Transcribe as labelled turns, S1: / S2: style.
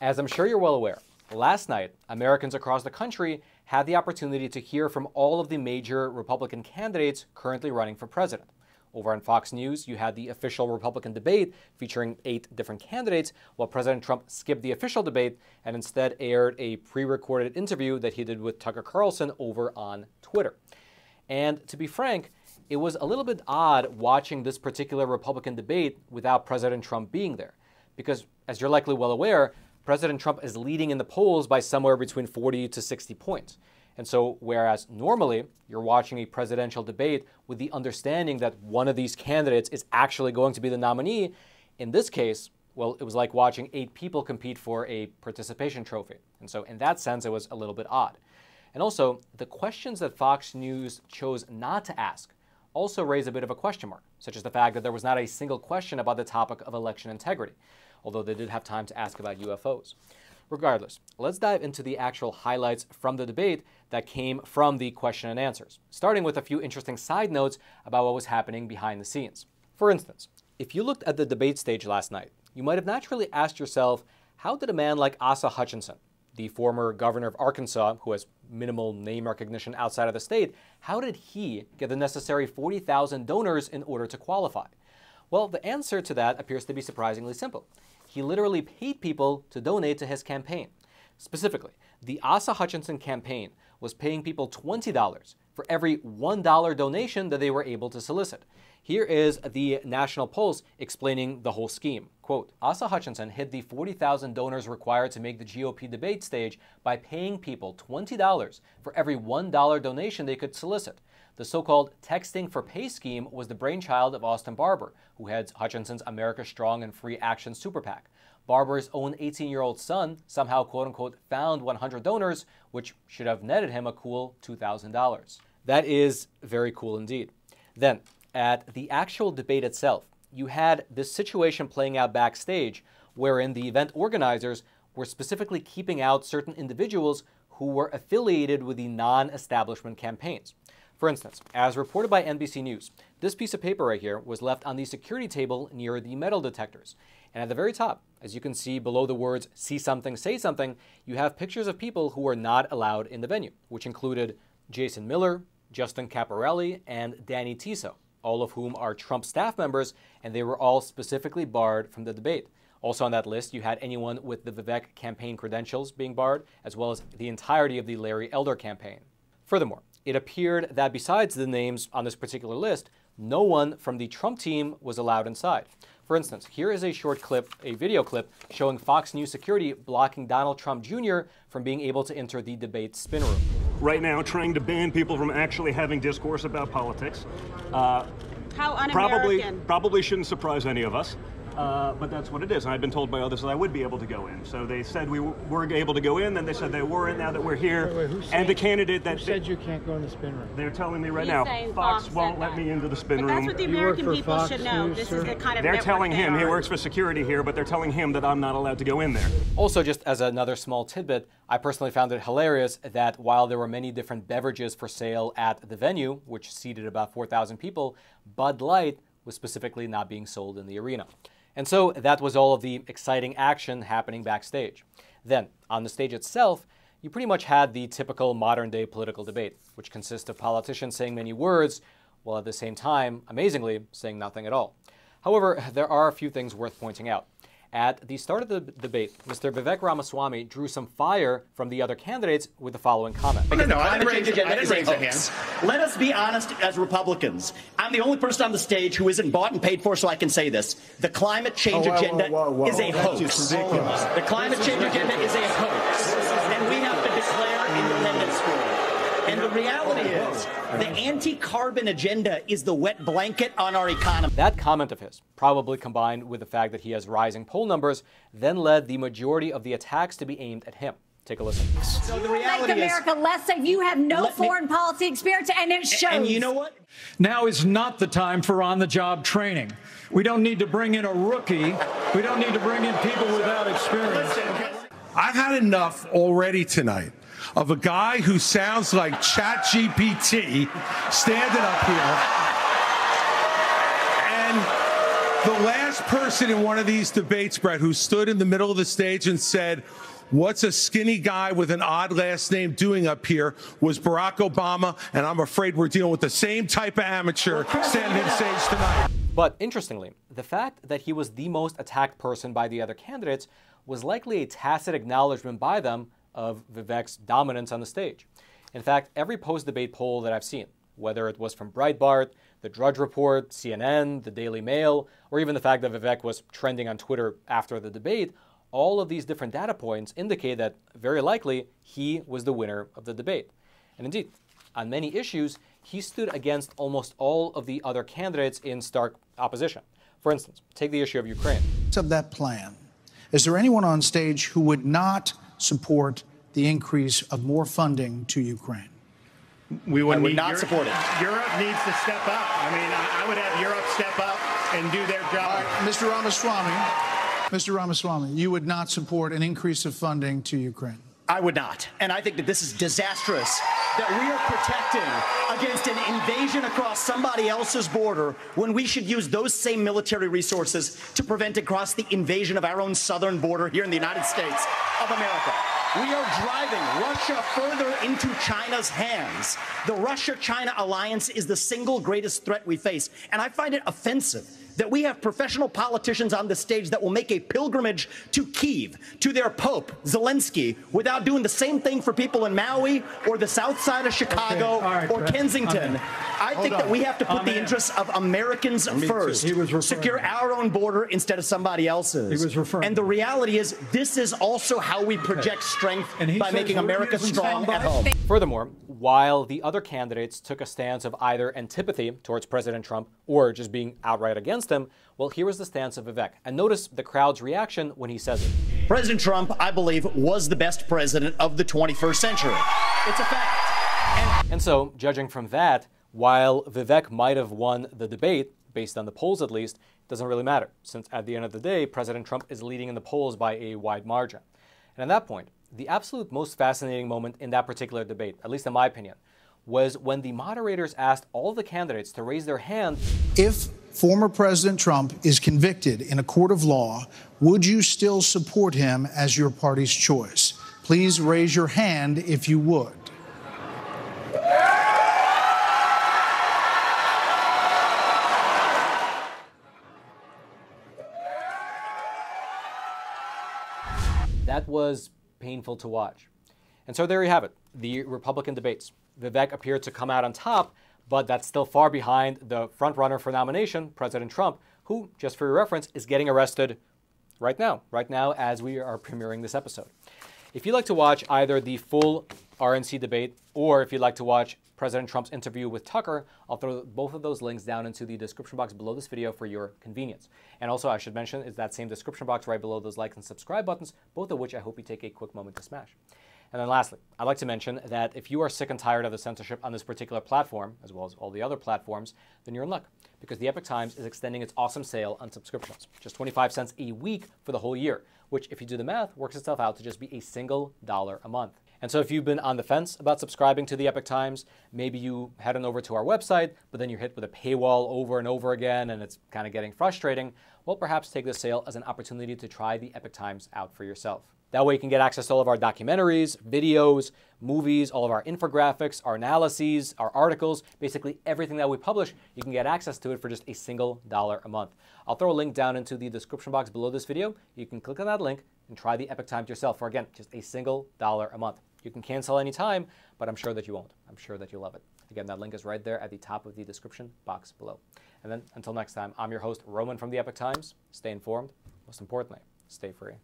S1: As I'm sure you're well aware, last night, Americans across the country had the opportunity to hear from all of the major Republican candidates currently running for president. Over on Fox News, you had the official Republican debate featuring 8 different candidates, while President Trump skipped the official debate and instead aired a pre-recorded interview that he did with Tucker Carlson over on Twitter. And to be frank, it was a little bit odd watching this particular Republican debate without President Trump being there. Because, as you're likely well aware, President Trump is leading in the polls by somewhere between 40 to 60 points. And so, whereas normally you're watching a presidential debate with the understanding that one of these candidates is actually going to be the nominee, in this case, well, it was like watching 8 people compete for a participation trophy. And so, in that sense, it was a little bit odd. And also, the questions that Fox News chose not to ask also raise a bit of a question mark, such as the fact that there was not a single question about the topic of election integrity, although they did have time to ask about UFOs. Regardless, let's dive into the actual highlights from the debate that came from the question and answers, starting with a few interesting side notes about what was happening behind the scenes. For instance, if you looked at the debate stage last night, you might have naturally asked yourself, how did a man like Asa Hutchinson, the former governor of Arkansas, who has minimal name recognition outside of the state, how did he get the necessary 40,000 donors in order to qualify? Well, the answer to that appears to be surprisingly simple. He literally paid people to donate to his campaign. Specifically, the Asa Hutchinson campaign was paying people $20 for every $1 donation that they were able to solicit. Here is the National Pulse explaining the whole scheme. Quote, Asa Hutchinson hit the 40,000 donors required to make the GOP debate stage by paying people $20 for every $1 donation they could solicit. The so-called Texting for Pay scheme was the brainchild of Austin Barber, who heads Hutchinson's America Strong and Free Action Super PAC. Barber's own 18-year-old son somehow, quote-unquote, found 100 donors, which should have netted him a cool $2,000. That is very cool indeed. Then, at the actual debate itself, you had this situation playing out backstage, wherein the event organizers were specifically keeping out certain individuals who were affiliated with the non-establishment campaigns. For instance, as reported by NBC News, this piece of paper right here was left on the security table near the metal detectors. And at the very top, as you can see below the words, "See something, say something," you have pictures of people who were not allowed in the venue, which included Jason Miller, Justin Caparelli, and Danny Tiso, all of whom are Trump staff members, and they were all specifically barred from the debate. Also on that list, you had anyone with the Vivek campaign credentials being barred, as well as the entirety of the Larry Elder campaign. Furthermore, it appeared that besides the names on this particular list, no one from the Trump team was allowed inside. For instance, here is a short clip, a video clip, showing Fox News security blocking Donald Trump Jr. from being able to enter the debate spin room.
S2: Right now, trying to ban people from actually having discourse about politics.
S3: How un-American.
S2: Probably shouldn't surprise any of us. But that's what it is. And I've been told by others that I would be able to go in. So they said we weren't able to go in, then they said they weren't. Now that we're here, and the candidate that
S4: said you can't go in the spin room.
S2: They're telling me right now, Fox won't let me into the spin room.
S3: That's what the American people should know. This is the kind of
S2: they're telling him he
S3: are.
S2: works for security here, but they're telling him that I'm not allowed to go in there.
S1: Also, just as another small tidbit, I personally found it hilarious that while there were many different beverages for sale at the venue, which seated about 4,000 people, Bud Light was specifically not being sold in the arena. And so that was all of the exciting action happening backstage. Then, on the stage itself, you pretty much had the typical modern-day political debate, which consists of politicians saying many words, while at the same time, amazingly, saying nothing at all. However, there are a few things worth pointing out. At the start of the debate, Mr. Vivek Ramaswamy drew some fire from the other candidates with the following comment.
S5: No, I didn't raise a hand. Let us be honest as Republicans. I'm the only person on the stage who isn't bought and paid for, so I can say this. The climate change agenda is a hoax. The climate change agenda is a hoax. And we have to declare independence for it. And the reality is, the anti-carbon agenda is the wet blanket on our economy.
S1: That comment of his, probably combined with the fact that he has rising poll numbers, then led the majority of the attacks to be aimed at him. Take a listen.
S6: So the reality make America less safe. You have no foreign policy experience, and it shows.
S5: And you know what?
S7: Now is not the time for on-the-job training. We don't need to bring in a rookie. We don't need to bring in people without experience.
S8: I've had enough already tonight of a guy who sounds like ChatGPT standing up here The last person in one of these debates, Brett, who stood in the middle of the stage and said, "What's a skinny guy with an odd last name doing up here?" was Barack Obama, and I'm afraid we're dealing with the same type of amateur standing on stage tonight.
S1: But interestingly, the fact that he was the most attacked person by the other candidates was likely a tacit acknowledgement by them of Vivek's dominance on the stage. In fact, every post-debate poll that I've seen, whether it was from Breitbart, the Drudge Report, CNN, the Daily Mail, or even the fact that Vivek was trending on Twitter after the debate, all of these different data points indicate that very likely he was the winner of the debate. And indeed, on many issues, he stood against almost all of the other candidates in stark opposition. For instance, take the issue of Ukraine.
S4: Of that plan, is there anyone on stage who would not support the increase of more funding to Ukraine?
S5: We would not support it.
S9: Europe needs to step up. I mean, I would have Europe step up and do their job.
S4: All right, Mr. Ramaswamy, you would not support an increase of funding to Ukraine?
S5: I would not. And I think that this is disastrous, that we are protecting against an invasion across somebody else's border when we should use those same military resources to prevent across the invasion of our own southern border here in the United States of America. We are driving Russia further into China's hands. The Russia-China alliance is the single greatest threat we face. And I find it offensive that we have professional politicians on the stage that will make a pilgrimage to Kyiv, to their Pope, Zelensky, without doing the same thing for people in Maui or the south side of Chicago or Kensington. I think that we have to put the interests of Americans first, secure our own border instead of somebody else's. And the reality is, this is also how we project strength by making America strong at home.
S1: Furthermore, while the other candidates took a stance of either antipathy towards President Trump or just being outright against him, well, here was the stance of Vivek. And notice the crowd's reaction when he says it.
S5: President Trump, I believe, was the best president of the 21st century. It's a fact.
S1: And so, judging from that, while Vivek might have won the debate, based on the polls at least, it doesn't really matter, since at the end of the day, President Trump is leading in the polls by a wide margin. And at that point, the absolute most fascinating moment in that particular debate, at least in my opinion, was when the moderators asked all the candidates to raise their hand.
S4: If former President Trump is convicted in a court of law, would you still support him as your party's choice? Please raise your hand if you would.
S1: That was painful to watch. And so there you have it, the Republican debates. Vivek appeared to come out on top, but that's still far behind the frontrunner for nomination, President Trump, who, just for your reference, is getting arrested right now as we are premiering this episode. If you'd like to watch either the full RNC debate or if you'd like to watch President Trump's interview with Tucker, I'll throw both of those links down into the description box below this video for your convenience. And also, I should mention, is that same description box right below those like and subscribe buttons, both of which I hope you take a quick moment to smash. And then lastly, I'd like to mention that if you are sick and tired of the censorship on this particular platform, as well as all the other platforms, then you're in luck, because the Epoch Times is extending its awesome sale on subscriptions. Just 25 cents a week for the whole year, which, if you do the math, works itself out to just be a single $1 a month. And so if you've been on the fence about subscribing to the Epoch Times, maybe you head on over to our website, but then you're hit with a paywall over and over again, and it's kind of getting frustrating, well, perhaps take this sale as an opportunity to try the Epoch Times out for yourself. That way you can get access to all of our documentaries, videos, movies, all of our infographics, our analyses, our articles, basically everything that we publish. You can get access to it for just a single $1 a month. I'll throw a link down into the description box below this video. You can click on that link and try the Epoch Times yourself for, again, just a single $1 a month. You can cancel anytime, but I'm sure that you won't. I'm sure that you'll love it. Again, that link is right there at the top of the description box below. And then until next time, I'm your host, Roman from the Epoch Times. Stay informed. Most importantly, stay free.